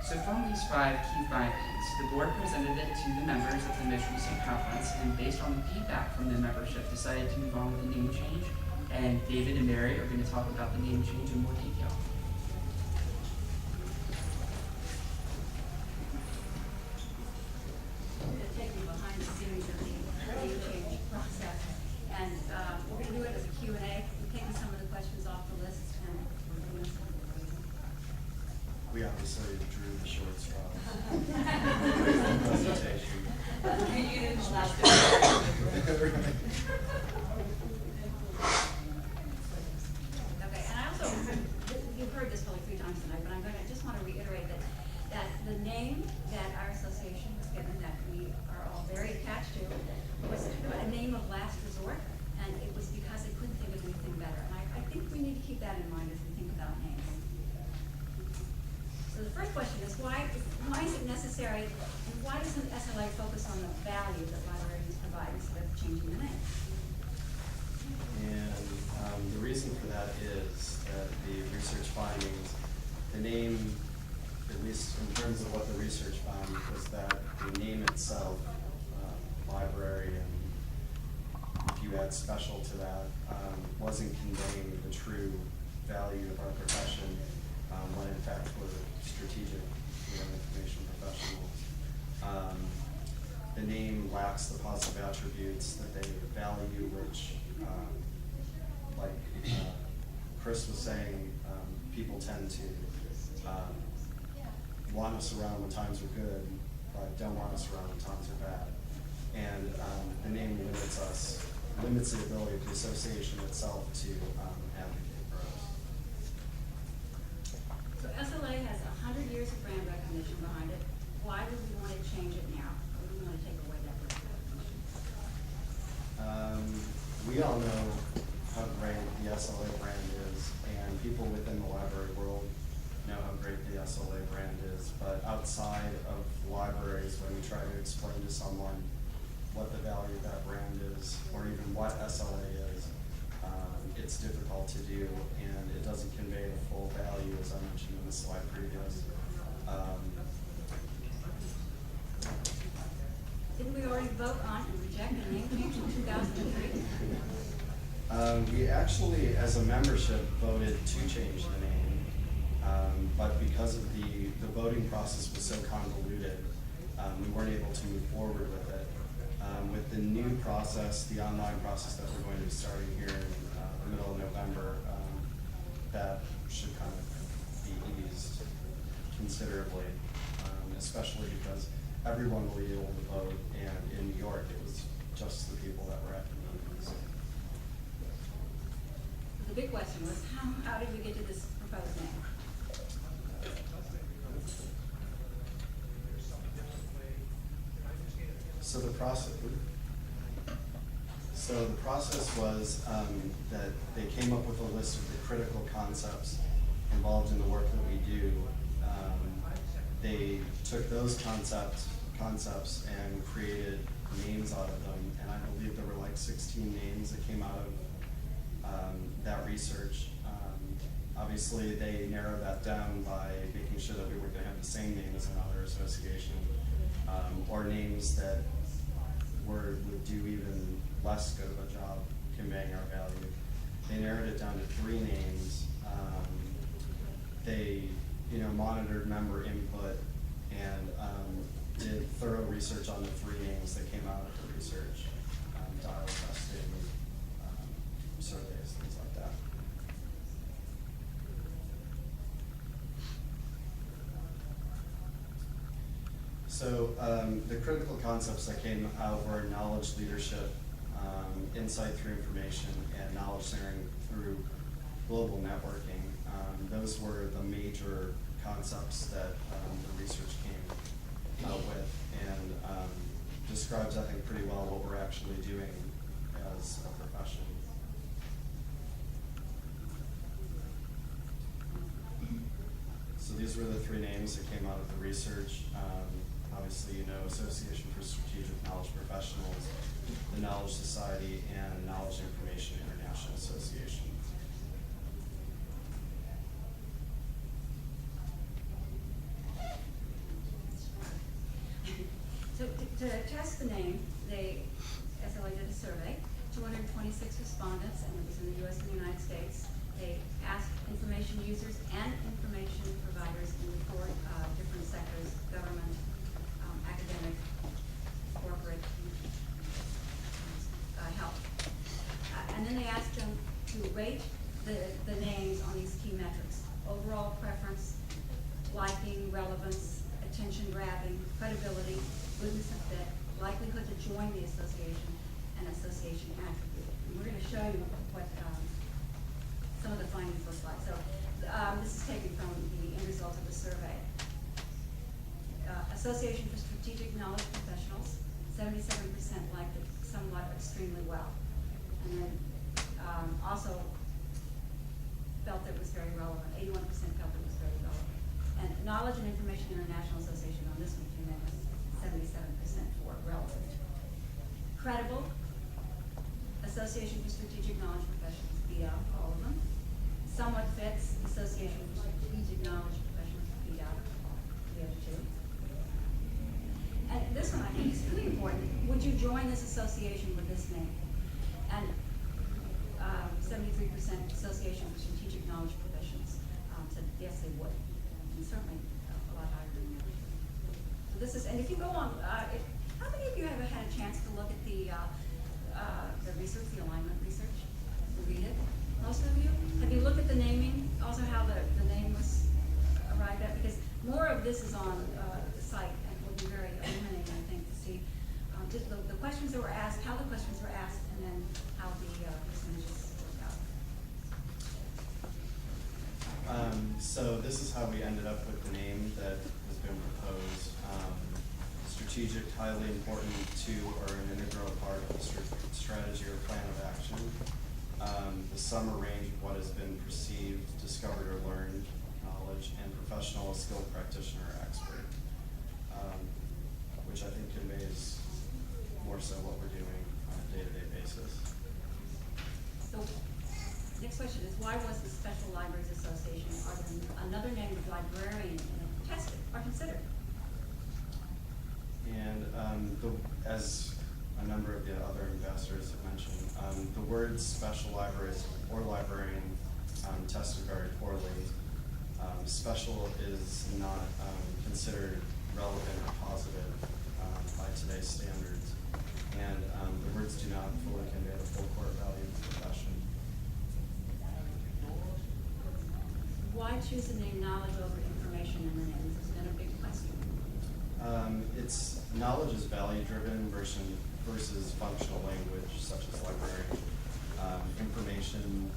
So from these 5 key findings, the board presented it to the members at the most recent conference, and based on the feedback from the membership, decided to move on with the name change. And David and Mary are going to talk about the name change in more detail. I'm going to take you behind the scenes of the name change process, and we're going to do it as a Q&A. We're taking some of the questions off the list, and we're doing this. We obviously drew the short straw. Presentation. You didn't allow that. Okay, and I also, you've heard this probably 3 times tonight, but I just want to reiterate that the name that our association was given, that we are all very attached to, was a name of last resort, and it was because they couldn't think of anything better. And I think we need to keep that in mind as we think about names. So the first question is, why is it necessary, and why doesn't SLA focus on the value that librarians provide instead of changing the name? And the reason for that is that the research findings, the name, at least in terms of what the research found, was that the name itself, library, and if you add special to that, wasn't conveying the true value of our profession, when in fact we're strategic, information professionals. The name lacks the positive attributes that they value, which, like Chris was saying, people tend to want us around when times are good, but don't want us around when times are bad. And the name limits the ability of the association itself to advocate for us. So SLA has 100 years of brand recognition behind it. Why would we want to change it now? Why would we want to take away that brand recognition? We all know how great the SLA brand is, and people within the library world know how great the SLA brand is. But outside of libraries, when we try to explain to someone what the value of that brand is, or even what SLA is, it's difficult to do, and it doesn't convey the full value, as I mentioned in the slide previous. Didn't we already vote on and reject the name change in 2003? We actually, as a membership, voted to change the name, but because of the voting process was so convoluted, we weren't able to move forward with it. With the new process, the online process that we're going to be starting here in the middle of November, that should kind of be eased considerably, especially because everyone will be able to vote, and in New York it was just the people that were at the meetings. The big question was, how did we get to this proposed name? So the process was that they came up with a list of the critical concepts involved in the work that we do. They took those concepts and created names out of them, and I believe there were like 16 names that came out of that research. Obviously, they narrowed that down by making sure that we weren't going to have the same name as another association, or names that would do even less good of a job conveying our value. They narrowed it down to 3 names. They, monitored member input and did thorough research on the 3 names that came out of the research, dial testing, surveys, things like that. So the critical concepts that came out were knowledge leadership, insight through information, and knowledge sharing through global networking. Those were the major concepts that the research came out with, and describes, I think, pretty well what we're actually doing as a profession. So these were the 3 names that came out of the research. Obviously, Association for Strategic Knowledge Professionals, the Knowledge Society, and Knowledge Information International Association. to test the name, SLA did a survey, 226 respondents, and it was in the US and the United States. They asked information users and information providers in the four different sectors: government, academic, corporate, health. And then they asked them to rate the names on these key metrics: overall preference, liking, relevance, attention grabbing, credibility, goodness of fit, likelihood to join the association, and association attribute. And we're going to show you what some of the findings look like. So this is taken from the end result of the survey. Association for Strategic Knowledge Professionals, 77% liked it somewhat or extremely well. And then also felt it was very relevant. 81% felt it was very relevant. And Knowledge and Information International Association on this one came in with 77% for relevant. Credible, Association for Strategic Knowledge Professionals, beat out all of them. Somewhat fits, Association for Strategic Knowledge Professionals, beat out the other two. And this one I think is really important. Would you join this association with this name? And 73% Association for Strategic Knowledge Professionals said yes, they would. And certainly a lot higher than that. So this is, and if you go on, how many of you have had a chance to look at the research, the alignment research, to read it? Most of you? Have you looked at the naming, also how the name was arrived at? Because more of this is on the site, and will be very illuminating, I think, to see just the questions that were asked, how the questions were asked, and then how the percentages worked out. So this is how we ended up with the name that has been proposed. Strategic, highly important to or an integral part of the strategy or plan of action. The summer range of what has been perceived, discovered or learned knowledge, and professional, skilled practitioner or expert, which I think conveys more so what we're doing on a day-to-day basis. So, next question is, why was the Special Libraries Association, or another name of librarian, tested or considered? And as a number of the other investors have mentioned, the words special libraries or librarian tested very poorly. Special is not considered relevant or positive by today's standards. And the words do not fully convey the full core value of the profession. Why choose the name knowledge over information in the name? This has been a big question. It's knowledge is value driven versus functional language such as librarian. Information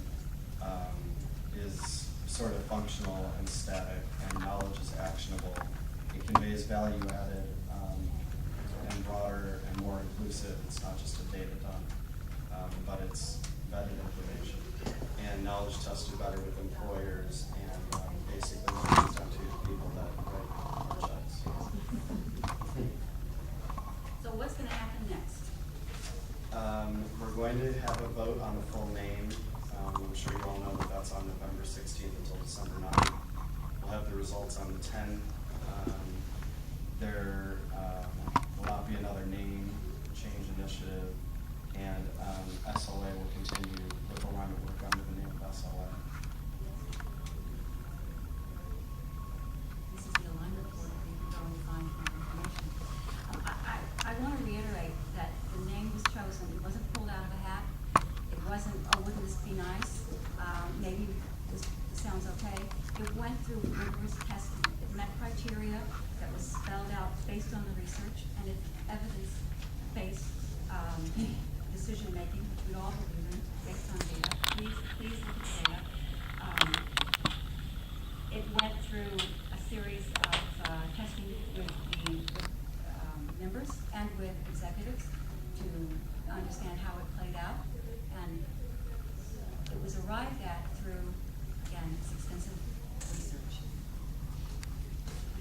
is sort of functional and static, and knowledge is actionable. It conveys value added and broader and more inclusive. It's not just a data dump, but it's vetted information. And knowledge tested better with employers and basically comes down to people that write our checks. So what's going to happen next? We're going to have a vote on the full name. I'm sure you all know that that's on November 16th until December 9th. We'll have the results on the 10th. There will not be another name change initiative, and SLA will continue with alignment work under the name of SLA. This is the alignment report where you can go and find more information. I want to reiterate that the name was chosen. It wasn't pulled out of a hat. It wasn't, oh, wouldn't this be nice? Maybe this sounds okay. It went through rigorous testing. It met criteria that was spelled out based on the research, and it's evidence-based decision-making, which we all believe in, based on data. Please look at the data. It went through a series of testing with the members and with executives to understand how it played out, and it was arrived at through, again, this extensive